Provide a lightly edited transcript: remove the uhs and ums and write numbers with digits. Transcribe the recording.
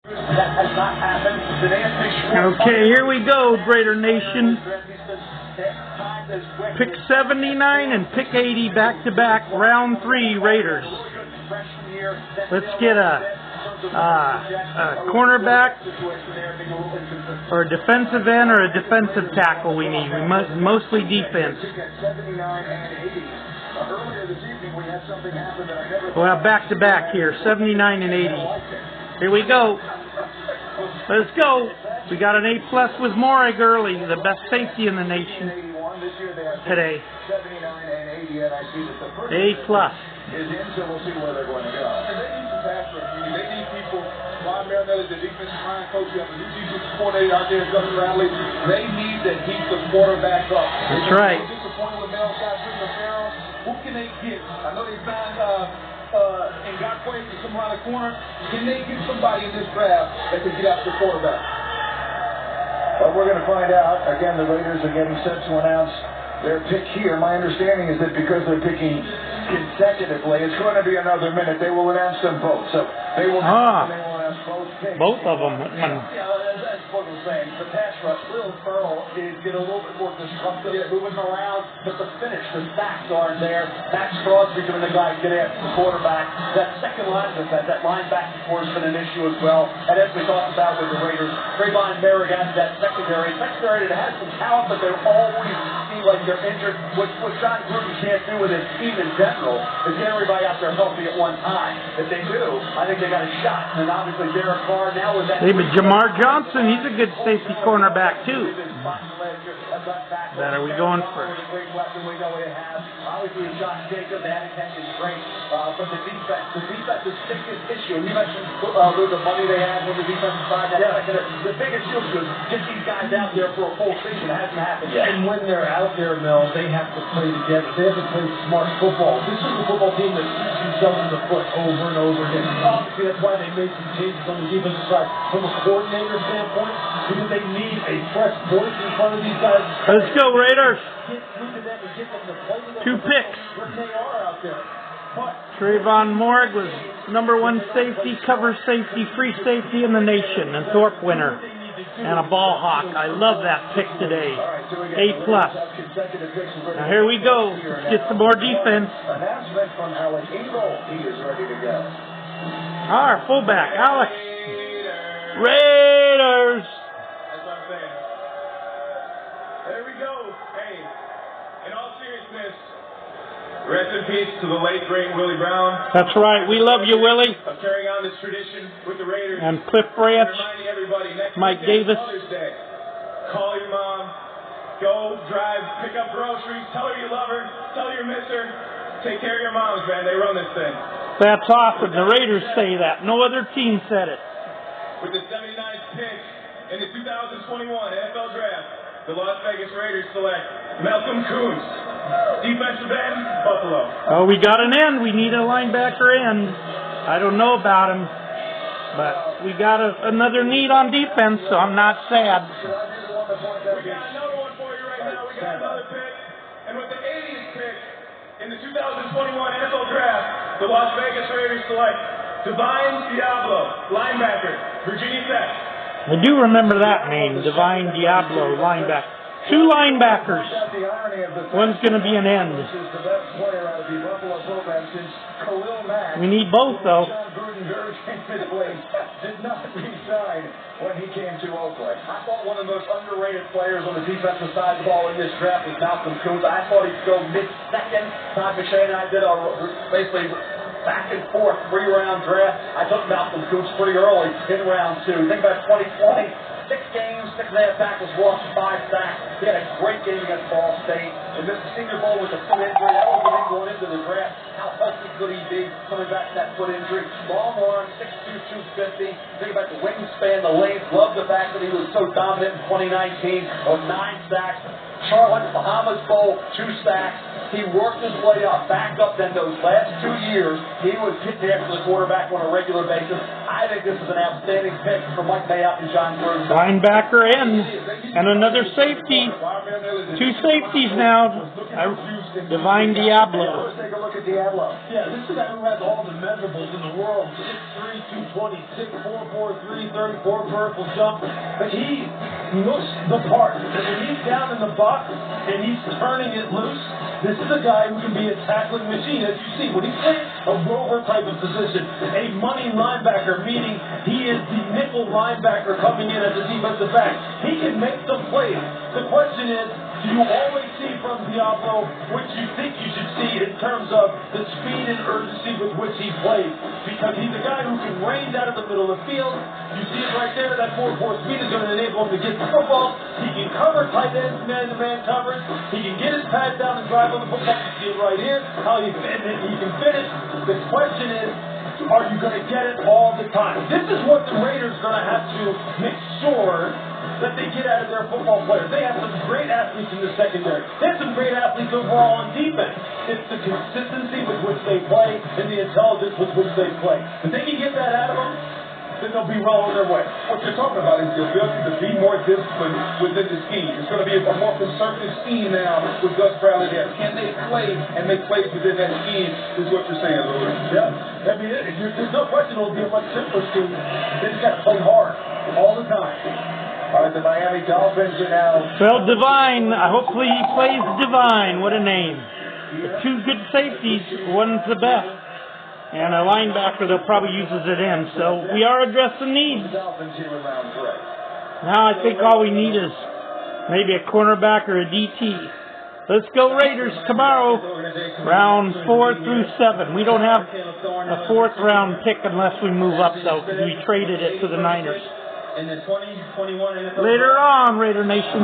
That has not happened. Okay, here we go, Raider Nation. Pick 79 and pick 80 back-to-back, round 3 Raiders. Let's get a cornerback or a defensive end or a defensive tackle we need. Mostly defense. We'll have back-to-back here, 79 and 80. Here we go. Let's go. We got an A+ with Morrig early, the best safety in the nation today. A+. They need people. Bob Marinelli, the defensive line coach, you have a new defensive coordinator out there, Gus Bradley. They need to keep the quarterback up. That's right. Who can they get? I know they signed Ngakwe to come around the corner. Can they get somebody in this draft that can get after the quarterback? Well, we're going to find out. Again, the Raiders are getting set to announce their pick here. My understanding is that because they're picking consecutively, it's going to be another minute. They will announce them both. So they will announce both picks. Both of them. That's what we're saying. The pass rush, Will Ferrell is getting a little bit more disruptive, moving around, but the finish, the sacks aren't there. Max Crosby doing the guy get after the quarterback. That second line defense, that linebacker core has been an issue as well. And as we talked about with the Raiders, Trayvon Merrick has that secondary that has some talent, but they're always seem like they're injured. What John Gruden can't do with his team in general is get everybody out there healthy at one time. If they do, I think they got a shot. And obviously Derek Carr now with that. Hey, but Jamar Johnson, he's a good safety cornerback too. That are we going first? Obviously, Josh Jacobs, that is great. But the defense is the biggest issue. You mentioned the money they have on the defensive side. The biggest issue is get these guys out there for a full season. It hasn't happened yet. And when they're out there, Mel, they have to play together. They have to play smart football. This is a football team that shoots themselves in the foot over and over again. Obviously, that's why they made some changes on the defensive side. From a coordinator standpoint, because they need a fresh voice in front of these guys. Let's go, Raiders. Two picks. Trayvon Morrig was #1 safety, cover safety, free safety in the nation, and Thorpe winner. And a ball hawk. I love that pick today. A+. Now here we go. Let's get some more defense. Our fullback, Alex. Raiders. There we go. Hey, in all seriousness, rest in peace to the late great Willie Brown. That's right. We love you, Willie. Of carrying on this tradition with the Raiders. And Cliff Branch, reminding everybody next Mike Tuesday, Davis. Mother's Day. Call your mom. Go drive, pick up groceries. Tell her you love her. Tell her you miss her. Take care of your moms, man. They run this thing. That's awesome. The Raiders say that. No other team said it. With the 79th pick in the 2021 NFL Draft, the Las Vegas Raiders select Malcolm Koonce, defensive end, Buffalo. Oh, we got an end. We need a linebacker end. I don't know about him, but we got another need on defense, so I'm not sad. We got another one for you right now. We got another pick. And with the 80th pick in the 2021 NFL Draft, the Las Vegas Raiders select Divine Deablo, linebacker, Virginia Tech. I do remember that name, Divine Deablo, linebacker. 2 linebackers. One's going to be an end. We need both, though. Did not resign when he came to Oakland. I thought one of the most underrated players on the defensive side of the ball in this draft was Malcolm Koonce. I thought he'd go mid-second. Todd McShay and I did basically back and forth 3-round draft. I took Malcolm Koonce pretty early in round 2. Think about 2020. 6 games, 6.5 tackles, lost 5 sacks. He had a great game against Ball State. And this Senior Bowl with a foot injury. That was the thing going into the draft. How healthy could he be coming back from that foot injury? Long arm, 6'2", 250. Think about the wingspan, the length. Love the fact that he was so dominant in 2019 on 9 sacks. Charlotte Bahamas Bowl, 2 sacks. He worked his way up, back up. Then those last 2 years, he was getting after the quarterback on a regular basis. I think this is an outstanding pick for Mike Mayock and John Gruden. Linebacker end, and another safety. 2 safeties now. Divine Deablo. look at Diablo. Yeah, this is a guy who has all the measurables in the world. 6'3", 226, 4'4", 334 vertical jump. But he looks the part. And when he's down in the box and he's turning it loose, this is a guy who can be a tackling machine. As you see, when he plays a rover type of position, a money linebacker, meaning he is the nickel linebacker coming in as a defensive back, he can make some plays. The question is, do you always see from Diablo what you think you should see in terms of the speed and urgency with which he plays? Because he's a guy who can range out of the middle of the field. You see it right there. That 4-4 speed is going to enable him to get the football. He can cover tight ends, man-to-man coverage. He can get his pads down and drive on the football. You see it right here, how he can finish. The question is, are you going to get it all the time? This is what the Raiders are going to have to make sure that they get out of their football players. They have some great athletes in the secondary. They have some great athletes overall on defense. It's the consistency with which they play and the intelligence with which they play. If they can get that out of them, then they'll be well on their way. What you're talking about is the ability to be more disciplined within the scheme. It's going to be a more conservative scheme now with Gus Bradley there. Can they play and make plays within that scheme is what you're saying, Lewis. Yeah. I mean, there's no question it'll be a much simpler scheme. They just got to play hard all the time. All right, the Miami Dolphins are now... Well, Divine, hopefully he plays Divine. What a name. Two good safeties, one's the best. And a linebacker they'll probably use as an end. So we are addressing needs. Now I think all we need is maybe a cornerback or a DT. Let's go Raiders tomorrow, round 4 through 7. We don't have a 4th round pick unless we move up, though, because we traded it to the Niners. In the 2021 NFL Later on, Raider Nation.